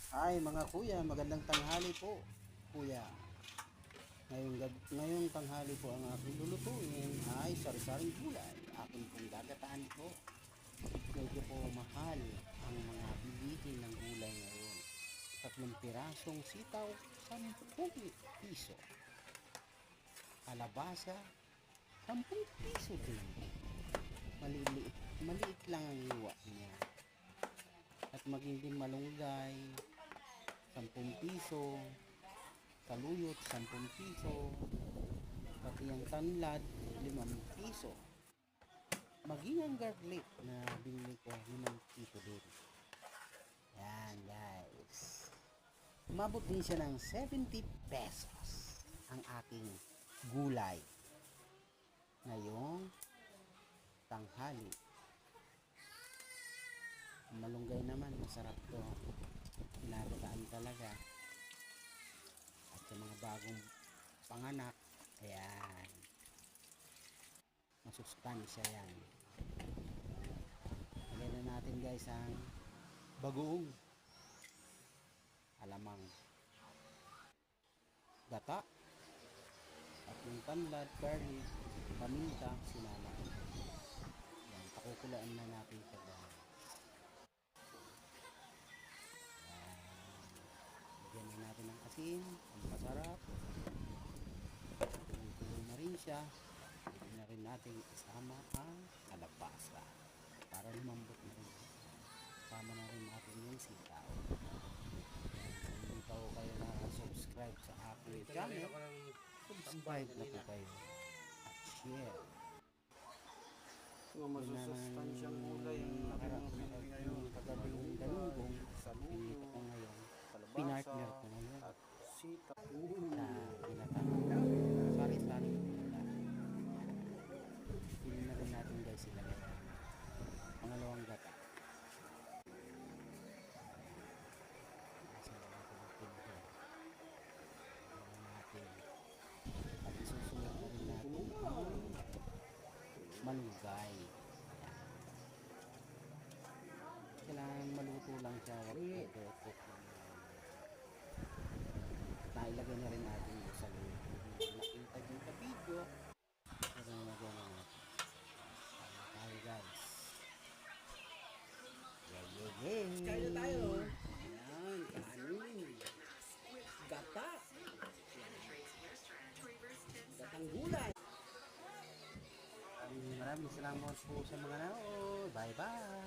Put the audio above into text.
Ay mga kuya, magandang tanghali po kuya. Ngayong tanghali po ang aking lulutuin ay sari-saring gulay. Akin pong gagataan po. Medyo po mahal ang mga bilihin ng gulay ngayon. 3 pirasong sitaw, 10 piso. Kalabasa, 10 piso din. Maliit lang ang iwa niya. At maging din malunggay, 10 piso, saluyot 10 piso, pati ang tanlad 5 piso. Maging ang garlic na binili ko 5 piso din. Yan guys, umabot din siya ng 70 pesos ang aking gulay ngayong tanghali. Malunggay naman, masarap to, pinagataan talaga. At sa mga bagong panganak, ayan, masustansya yan. Lagyan na natin guys ang bagoong, alamang, gata, at yung tanlad, garlic, paminta, sinama. Yan, pakukulaan na natin ito guys. Lagyan na natin ng asin, ang masarap. Tuloy na rin siya. Lagyan na rin natin isama ang kalabasa para lumambot na rin. Sama na rin natin yung sitaw. Kung hindi pa ko kayo na-subscribe sa aking channel, subscribe na po kayo at share. Masusustansyang gulay ang ating pinili ngayon. Kagabing galunggong, pinito ko ngayon. Pinartner ko ngayon At sitaw. sa ginatang sari-sari gulay. Pili na rin natin guys sila ngayon. Pangalawang gata. Nasa natin ang pinito. Natin. At isusunod na rin natin ang malunggay. Kailangan maluto lang siya, wag overcook lang. Nailagay na rin natin sa loob. Nakita din sa video. Pero nagyan na natin. Tayo guys. Yay! Kaya na tayo. Ayan, kanin. Gata. Gatang gulay. Maraming salamat po sa mga nanood. Bye bye!